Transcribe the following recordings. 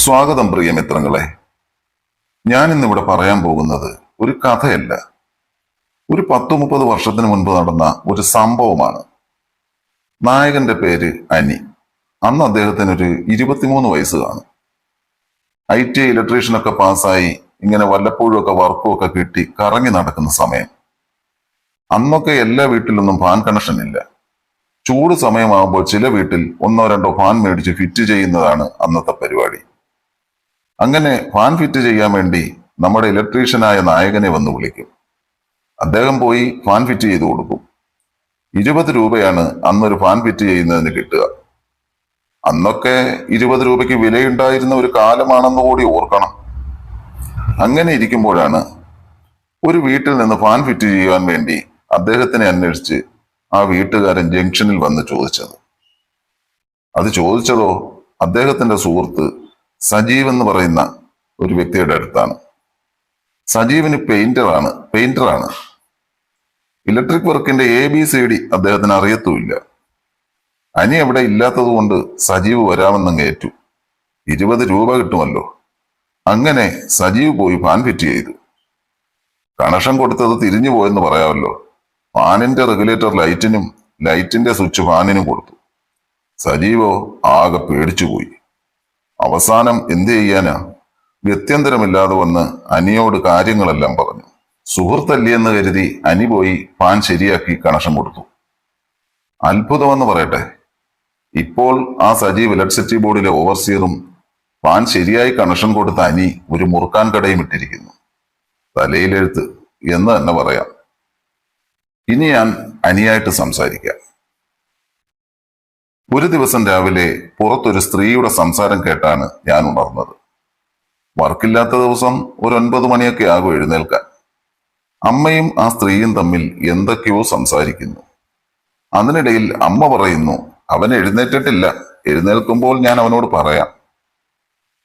സ്വാഗതം പ്രിയ മിത്രങ്ങളെ. ഞാൻ ഇന്നിവിടെ പറയാൻ പോകുന്നത് ഒരു കഥയല്ല, ഒരു 10-30 വർഷത്തിന് മുൻപ് നടന്ന ഒരു സംഭവമാണ്. നായകന്റെ പേര് അനി. അന്ന് അദ്ദേഹത്തിന് ഒരു 23 വയസ്സ് കാണും. IT ഇലക്ട്രീഷ്യനൊക്കെ പാസ്സായി ഇങ്ങനെ വല്ലപ്പോഴും ഒക്കെ വർക്കും ഒക്കെ കിട്ടി കറങ്ങി നടക്കുന്ന സമയം. അന്നൊക്കെ എല്ലാ വീട്ടിലൊന്നും ഫാൻ കണക്ഷൻ ഇല്ല. ചൂട് സമയമാകുമ്പോൾ ചില വീട്ടിൽ 1-2 ഫാൻ മേടിച്ച് ഫിറ്റ് ചെയ്യുന്നതാണ് അന്നത്തെ പരിപാടി. അങ്ങനെ ഫാൻ ഫിറ്റ് ചെയ്യാൻ വേണ്ടി നമ്മുടെ ഇലക്ട്രീഷ്യനായ നായകനെ വന്ന് വിളിക്കും. അദ്ദേഹം പോയി ഫാൻ ഫിറ്റ് ചെയ്ത് കൊടുക്കും. 20 രൂപയാണ് അന്നൊരു ഫാൻ ഫിറ്റ് ചെയ്യുന്നതിന് കിട്ടുക. അന്നൊക്കെ 20 രൂപയ്ക്ക് വിലയുണ്ടായിരുന്ന ഒരു കാലമാണെന്ന് കൂടി ഓർക്കണം. അങ്ങനെ ഇരിക്കുമ്പോഴാണ് ഒരു വീട്ടിൽ നിന്ന് ഫാൻ ഫിറ്റ് ചെയ്യാൻ വേണ്ടി അദ്ദേഹത്തിനെ അന്വേഷിച്ച് ആ വീട്ടുകാരൻ ജംഗ്ഷനിൽ വന്ന് ചോദിച്ചത്. അത് ചോദിച്ചതോ അദ്ദേഹത്തിന്റെ സുഹൃത്ത് സജീവ് എന്ന് പറയുന്ന ഒരു വ്യക്തിയുടെ അടുത്താണ്. സജീവിന് പെയിന്ററാണ്. ഇലക്ട്രിക് വർക്കിന്റെ ABCD അദ്ദേഹത്തിന് അറിയത്തുമില്ല. അനി അവിടെ ഇല്ലാത്തത് കൊണ്ട് സജീവ് വരാമെന്നങ്ങ് ഏറ്റു. 20 രൂപ കിട്ടുമല്ലോ. അങ്ങനെ സജീവ് പോയി ഫാൻ ഫിറ്റ് ചെയ്തു. കണക്ഷൻ കൊടുത്തത് തിരിഞ്ഞു പോയെന്ന് പറയാമല്ലോ. ഫാനിന്റെ റെഗുലേറ്റർ ലൈറ്റിനും ലൈറ്റിന്റെ സ്വിച്ച് ഫാനിനും കൊടുത്തു. സജീവോ ആകെ പേടിച്ചുപോയി. അവസാനം എന്ത് ചെയ്യാനാ, ഗത്യന്തരമില്ലാതെ വന്ന് അനിയോട് കാര്യങ്ങളെല്ലാം പറഞ്ഞു. സുഹൃത്തല്ലിയെന്ന് കരുതി അനി പോയി ഫാൻ ശരിയാക്കി കണക്ഷൻ കൊടുത്തു. അത്ഭുതമെന്ന് പറയട്ടെ, ഇപ്പോൾ ആ സജീവ് ഇലക്ട്രിസിറ്റി ബോർഡിലെ ഓവർസിയറും ഫാൻ ശരിയായി കണക്ഷൻ കൊടുത്ത അനി ഒരു മുറുക്കാൻ കടയും ഇട്ടിരിക്കുന്നു. തലയിലെഴുത്ത് എന്ന് തന്നെ പറയാം. ഇനി ഞാൻ അനിയായിട്ട് സംസാരിക്കാം. ഒരു ദിവസം രാവിലെ പുറത്തൊരു സ്ത്രീയുടെ സംസാരം കേട്ടാണ് ഞാൻ ഉണർന്നത്. വർക്കില്ലാത്ത ദിവസം ഒരു 9 മണിയൊക്കെ ആകും എഴുന്നേൽക്കാൻ. അമ്മയും ആ സ്ത്രീയും തമ്മിൽ എന്തൊക്കെയോ സംസാരിക്കുന്നു. അതിനിടയിൽ അമ്മ പറയുന്നു, അവൻ എഴുന്നേറ്റിട്ടില്ല, എഴുന്നേൽക്കുമ്പോൾ ഞാൻ അവനോട് പറയാം.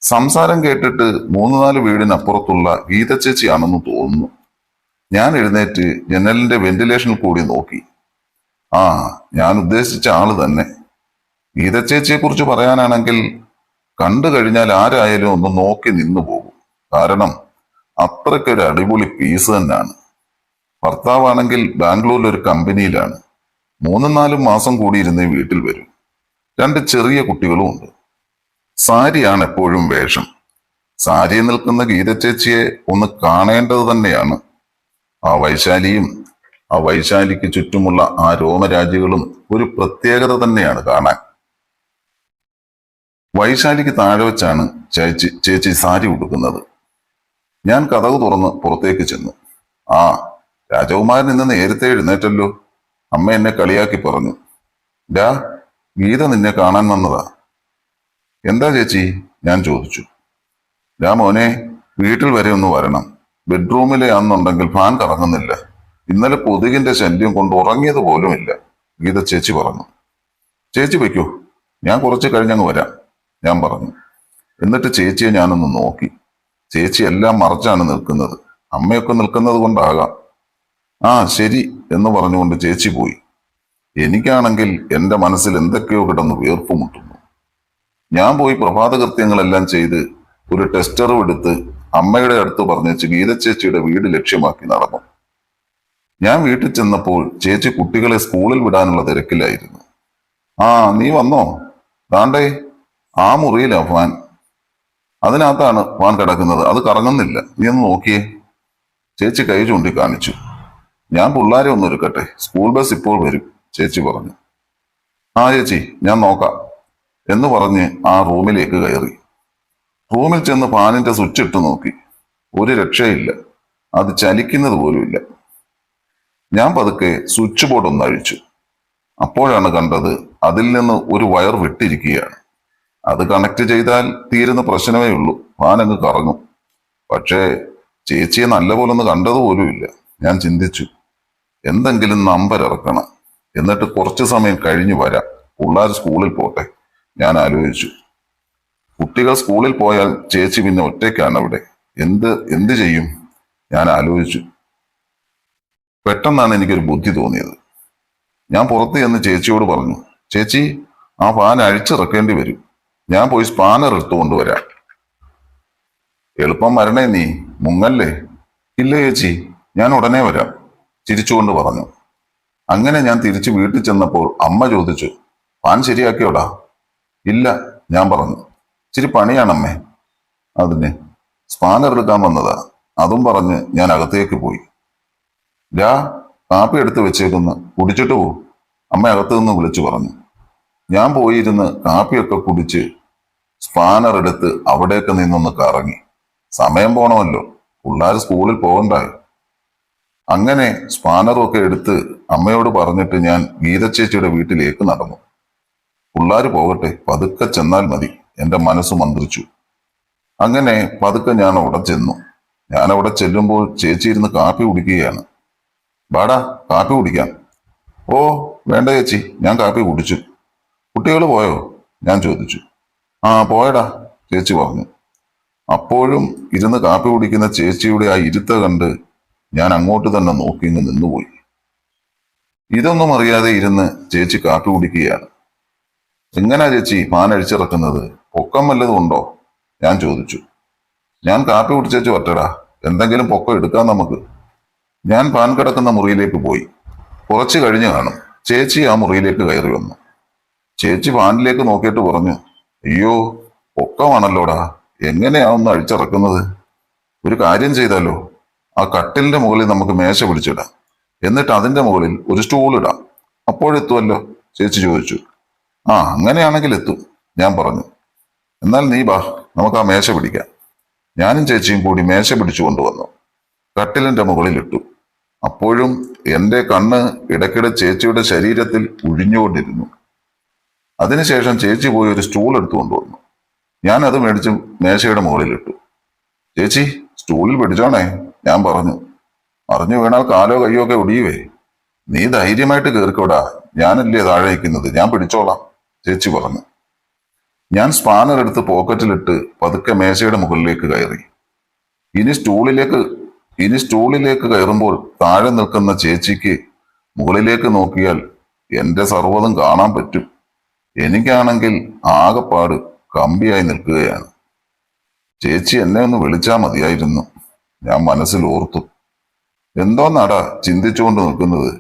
സംസാരം കേട്ടിട്ട് 3-4 വീടിനപ്പുറത്തുള്ള ഗീത ചേച്ചിയാണെന്ന് തോന്നുന്നു. ഞാൻ എഴുന്നേറ്റ് ജനലിന്റെ വെന്റിലേഷനിൽ കൂടി നോക്കി. ആ, ഞാൻ ഉദ്ദേശിച്ച ആള് തന്നെ. ഗീത ചേച്ചിയെ കുറിച്ച് പറയാനാണെങ്കിൽ കണ്ടു കഴിഞ്ഞാൽ ആരായാലും ഒന്ന് നോക്കി നിന്നു പോകും. കാരണം അത്രയ്ക്കൊരു അടിപൊളി പീസ് തന്നെയാണ്. ഭർത്താവാണെങ്കിൽ ബാംഗ്ലൂരിൽ ഒരു കമ്പനിയിലാണ്. 3-4 മാസം കൂടി ഇരുന്ന് വീട്ടിൽ വരും. 2 ചെറിയ കുട്ടികളും ഉണ്ട്. സാരിയാണ് എപ്പോഴും വേഷം. സാരിയിൽ നിൽക്കുന്ന ഗീത ചേച്ചിയെ ഒന്ന് കാണേണ്ടത് തന്നെയാണ്. ആ വൈശാലിയും ആ വൈശാലിക്ക് ചുറ്റുമുള്ള ആ രോമരാജികളും ഒരു പ്രത്യേകത തന്നെയാണ് കാണാൻ. വൈശാലിക്ക് താഴെ വെച്ചാണ് ചേച്ചി സാരി ഉടുക്കുന്നത്. ഞാൻ കതക് തുറന്ന് പുറത്തേക്ക് ചെന്നു. ആ, രാജകുമാരൻ ഇന്ന് നേരത്തെ എഴുന്നേറ്റല്ലോ. അമ്മ എന്നെ കളിയാക്കി പറഞ്ഞു. ഡാ, ഗീത നിന്നെ കാണാൻ വന്നതാ. എന്താ ചേച്ചി? ഞാൻ ചോദിച്ചു. ഡാ മോനെ, വീട്ടിൽ വരെ ഒന്ന് വരണം. ബെഡ്റൂമിലെ ആണെന്നുണ്ടെങ്കിൽ ഫാൻ കറങ്ങുന്നില്ല. ഇന്നലെ കൊതുകിന്റെ ശല്യം കൊണ്ട് ഉറങ്ങിയത് പോലുമില്ല, ഗീത ചേച്ചി പറഞ്ഞു. ചേച്ചി വയ്ക്കൂ, ഞാൻ കുറച്ച് കഴിഞ്ഞങ്ങ് വരാം, ഞാൻ പറഞ്ഞു. എന്നിട്ട് ചേച്ചിയെ ഞാനൊന്ന് നോക്കി. ചേച്ചി എല്ലാം മറച്ചാണ് നിൽക്കുന്നത്. അമ്മയൊക്കെ നിൽക്കുന്നത് കൊണ്ടാകാം. ആ ശരി എന്ന് പറഞ്ഞുകൊണ്ട് ചേച്ചി പോയി. എനിക്കാണെങ്കിൽ എൻ്റെ മനസ്സിൽ എന്തൊക്കെയോ കിടന്ന് വീർപ്പ് മുട്ടുന്നു. ഞാൻ പോയി പ്രഭാത കൃത്യങ്ങളെല്ലാം ചെയ്ത് ഒരു ടെസ്റ്ററും എടുത്ത് അമ്മയുടെ അടുത്ത് പറഞ്ഞേച്ച് ഗീത ചേച്ചിയുടെ വീട് ലക്ഷ്യമാക്കി നടന്നു. ഞാൻ വീട്ടിൽ ചെന്നപ്പോൾ ചേച്ചി കുട്ടികളെ സ്കൂളിൽ വിടാനുള്ള തിരക്കിലായിരുന്നു. ആ, നീ വന്നോ? ദാണ്ടേ ആ മുറിയിലാ ഫാൻ. അതിനകത്താണ് ഫാൻ കിടക്കുന്നത്. അത് കറങ്ങുന്നില്ല, നീ ഒന്ന് നോക്കിയേ. ചേച്ചി കൈ ചൂണ്ടി കാണിച്ചു. ഞാൻ പിള്ളാരെ ഒന്ന് ഒരുക്കട്ടെ, സ്കൂൾ ബസ് ഇപ്പോൾ വരും, ചേച്ചി പറഞ്ഞു. ആ ചേച്ചി, ഞാൻ നോക്കാം എന്ന് പറഞ്ഞ് ആ റൂമിലേക്ക് കയറി. റൂമിൽ ചെന്ന് ഫാനിന്റെ സ്വിച്ച് ഇട്ട് നോക്കി. ഒരു രക്ഷയില്ല, അത് ചലിക്കുന്നത് പോലുമില്ല. ഞാൻ പതുക്കെ സ്വിച്ച് ബോർഡ് ഒന്ന് അഴിച്ചു. അപ്പോഴാണ് കണ്ടത് അതിൽ നിന്ന് ഒരു വയർ വിട്ടിരിക്കുകയാണ്. അത് കണക്ട് ചെയ്താൽ തീരുന്ന പ്രശ്നമേ ഉള്ളൂ, ഫാൻ അങ്ങ് കറങ്ങും. പക്ഷേ ചേച്ചിയെ നല്ലപോലെ ഒന്ന് കണ്ടതുപോലുമില്ല. ഞാൻ ചിന്തിച്ചു, എന്തെങ്കിലും നമ്പർ ഇറക്കണം, എന്നിട്ട് കുറച്ചു സമയം കഴിഞ്ഞു വരാം, പിള്ളേർ സ്കൂളിൽ പോട്ടെ, ഞാൻ ആലോചിച്ചു. കുട്ടികൾ സ്കൂളിൽ പോയാൽ ചേച്ചി പിന്നെ ഒറ്റയ്ക്കാണ് അവിടെ. എന്ത് ചെയ്യും, ഞാൻ ആലോചിച്ചു. പെട്ടെന്നാണ് എനിക്കൊരു ബുദ്ധി തോന്നിയത്. ഞാൻ പുറത്ത് ചെന്ന് ചേച്ചിയോട് പറഞ്ഞു, ചേച്ചി, ആ ഫാൻ അഴിച്ചിറക്കേണ്ടി വരും, ഞാൻ പോയി സ്പാനർ എടുത്തുകൊണ്ട് വരാം. എളുപ്പം വരണേ നീ, മുങ്ങല്ലേ. ഇല്ല ചേച്ചി, ഞാൻ ഉടനെ വരാം, ചിരിച്ചുകൊണ്ട് പറഞ്ഞു. അങ്ങനെ ഞാൻ തിരിച്ചു വീട്ടിൽ ചെന്നപ്പോൾ അമ്മ ചോദിച്ചു, പാൻ ശരിയാക്കിയോടാ? ഇല്ല, ഞാൻ പറഞ്ഞു. ഇച്ചിരി പണിയാണമ്മേ. അതിന് സ്പാനർ എടുക്കാൻ വന്നതാ, അതും പറഞ്ഞ് ഞാൻ അകത്തേക്ക് പോയി. കാപ്പി എടുത്ത് വെച്ചേക്കുന്ന്, കുടിച്ചിട്ട് പോ, അമ്മ അകത്തു നിന്ന് വിളിച്ചു പറഞ്ഞു. ഞാൻ പോയിരുന്ന് കാപ്പിയൊക്കെ കുടിച്ച് സ്പാനർ എടുത്ത് അവിടേക്ക് നിന്നൊന്ന് കറങ്ങി. സമയം പോണമല്ലോ, പിള്ളേർ സ്കൂളിൽ പോകണ്ടായോ. അങ്ങനെ സ്പാനറും ഒക്കെ എടുത്ത് അമ്മയോട് പറഞ്ഞിട്ട് ഞാൻ ഗീതച്ചേച്ചിയുടെ വീട്ടിലേക്ക് നടന്നു. പിള്ളേർ പോകട്ടെ, പതുക്കെ ചെന്നാൽ മതി, എന്റെ മനസ്സ് മന്ത്രിച്ചു. അങ്ങനെ പതുക്കെ ഞാൻ അവിടെ ചെന്നു. ഞാൻ അവിടെ ചെല്ലുമ്പോൾ ചേച്ചി ഇരുന്ന് കാപ്പി കുടിക്കുകയാണ്. ബാടാ, കാപ്പി കുടിക്കാം. ഓ വേണ്ട ചേച്ചി, ഞാൻ കാപ്പി കുടിച്ചു. കുട്ടികൾ പോയോ? ഞാൻ ചോദിച്ചു. ആ പോയടാ, ചേച്ചി പറഞ്ഞു. അപ്പോഴും ഇരുന്ന് കാപ്പി കുടിക്കുന്ന ചേച്ചിയുടെ ആ ഇരുത്ത കണ്ട് ഞാൻ അങ്ങോട്ട് തന്നെ നോക്കി നിന്നുപോയി. ഇതൊന്നും അറിയാതെ ഇരുന്ന് ചേച്ചി കാപ്പി കുടിക്കുകയാണ്. എങ്ങനാ ചേച്ചി പാൻ അഴിച്ചിറക്കുന്നത്? പൊക്കം വല്ലതും ഉണ്ടോ? ഞാൻ ചോദിച്ചു. ഞാൻ കാപ്പി കുടിച്ചേച്ചു വറ്റടാ, എന്തെങ്കിലും പൊക്കം എടുക്കാം നമുക്ക്. ഞാൻ പാൻ കിടക്കുന്ന മുറിയിലേക്ക് പോയി. കുറച്ച് കഴിഞ്ഞ് കാണും ചേച്ചി ആ മുറിയിലേക്ക് കയറി വന്നു. ചേച്ചി പാനിലേക്ക് നോക്കിയിട്ട് പറഞ്ഞു, അയ്യോ പൊക്കമാണല്ലോടാ, എങ്ങനെയാവുന്ന അഴിച്ചിറക്കുന്നത്? ഒരു കാര്യം ചെയ്താലോ, ആ കട്ടിലിന്റെ മുകളിൽ നമുക്ക് മേശ പിടിച്ചിടാം, എന്നിട്ട് അതിന്റെ മുകളിൽ ഒരു സ്റ്റൂൾ ഇടാം, അപ്പോഴെത്തുമല്ലോ, ചേച്ചി ചോദിച്ചു. ആ അങ്ങനെയാണെങ്കിൽ എത്തും, ഞാൻ പറഞ്ഞു. എന്നാൽ നീ ബാ, നമുക്ക് ആ മേശ പിടിക്കാം. ഞാനും ചേച്ചിയും കൂടി മേശ പിടിച്ചു കൊണ്ടുവന്നു, കട്ടിലിന്റെ മുകളിൽ ഇട്ടു. അപ്പോഴും എന്റെ കണ്ണ് ഇടയ്ക്കിടെ ചേച്ചിയുടെ ശരീരത്തിൽ ഉഴിഞ്ഞുകൊണ്ടിരുന്നു. അതിനുശേഷം ചേച്ചി പോയി ഒരു സ്റ്റൂൾ എടുത്തു കൊണ്ടുവന്നു. ഞാൻ അത് മേടിച്ച് മേശയുടെ മുകളിലിട്ടു. ചേച്ചി സ്റ്റൂളിൽ പിടിച്ചോണേ, ഞാൻ പറഞ്ഞു. മറിഞ്ഞു വീണാൽ കാലോ കയ്യോ ഒക്കെ ഒടിയുവേ. നീ ധൈര്യമായിട്ട് കയറിക്കോടാ, ഞാനല്ലേ താഴെ നിൽക്കുന്നത്, ഞാൻ പിടിച്ചോളാം, ചേച്ചി പറഞ്ഞു. ഞാൻ സ്പാനർ എടുത്ത് പോക്കറ്റിലിട്ട് പതുക്കെ മേശയുടെ മുകളിലേക്ക് കയറി. ഇനി സ്റ്റൂളിലേക്ക് കയറുമ്പോൾ താഴെ നിൽക്കുന്ന ചേച്ചിക്ക് മുകളിലേക്ക് നോക്കിയാൽ എന്റെ സർവ്വതും കാണാൻ പറ്റും. എനിക്കാണെങ്കിൽ ആകെപ്പാട് കമ്പിയായി നിൽക്കുകയാണ്. ചേച്ചി എന്നെ ഒന്ന് വിളിച്ചാൽ മതിയായിരുന്നു, ഞാൻ മനസ്സിൽ ഓർത്തു. എന്തോന്നാടാ ചിന്തിച്ചുകൊണ്ട് നിൽക്കുന്നത്,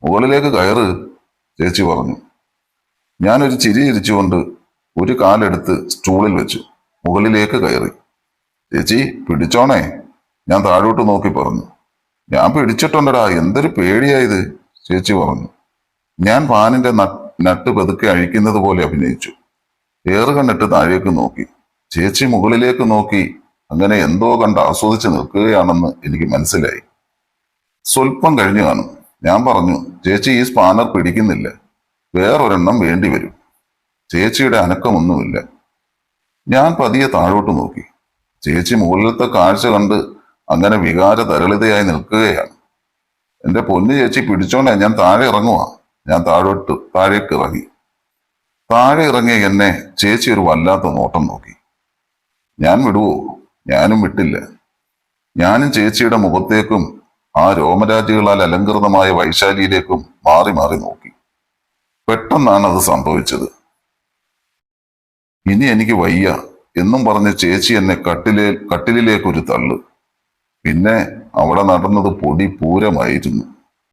മുകളിലേക്ക് കയറ്, ചേച്ചി പറഞ്ഞു. ഞാനൊരു ചിരി ചിരിച്ചുകൊണ്ട് ഒരു കാലെടുത്ത് സ്റ്റൂളിൽ വെച്ചു മുകളിലേക്ക് കയറി. ചേച്ചി പിടിച്ചോണേ, ഞാൻ താഴോട്ട് നോക്കി പറഞ്ഞു. ഞാൻ പിടിച്ചിട്ടുണ്ടടാ, എന്തൊരു പേടിയായത്, ചേച്ചി പറഞ്ഞു. ഞാൻ പാനിന്റെ നട്ട് പതുക്കെ അഴിക്കുന്നത് പോലെ അഭിനയിച്ചു. ഏറുകണ്ണിട്ട് താഴേക്ക് നോക്കി. ചേച്ചി മുകളിലേക്ക് നോക്കി അങ്ങനെ എന്തോ കണ്ട് ആസ്വദിച്ച് നിൽക്കുകയാണെന്ന് എനിക്ക് മനസ്സിലായി. സ്വല്പം കഴിഞ്ഞു കാണും. ഞാൻ പറഞ്ഞു, ചേച്ചി ഈ സ്പാനർ പിടിക്കുന്നില്ല, വേറൊരെണ്ണം വേണ്ടി വരും. ചേച്ചിയുടെ അനക്കമൊന്നുമില്ല. ഞാൻ പതിയെ താഴോട്ട് നോക്കി. ചേച്ചി മുകളിലത്തെ കാഴ്ച കണ്ട് അങ്ങനെ വികാര തരളിതയായി നിൽക്കുകയാണ്. എന്റെ പൊന്നു ചേച്ചി പിടിച്ചോണ്ടേ, ഞാൻ താഴെ ഇറങ്ങുവാ. ഞാൻ താഴേക്ക് ഇറങ്ങി. താഴെ ഇറങ്ങിയ എന്നെ ചേച്ചി ഒരു വല്ലാത്ത നോട്ടം നോക്കി. ഞാൻ വിടുവോ? ഞാനും വിട്ടില്ല. ഞാനും ചേച്ചിയുടെ മുഖത്തേക്കും ആ രോമരാജികളാൽ അലങ്കൃതമായ വൈശാലിയിലേക്കും മാറി മാറി നോക്കി. പെട്ടെന്നാണ് അത് സംഭവിച്ചത്. ഇനി എനിക്ക് വയ്യ എന്നും പറഞ്ഞ് ചേച്ചി എന്നെ കട്ടിലിലേക്കൊരു തള്ളു. പിന്നെ അവിടെ നടന്നത് പൊടി പൂരമായിരുന്നു.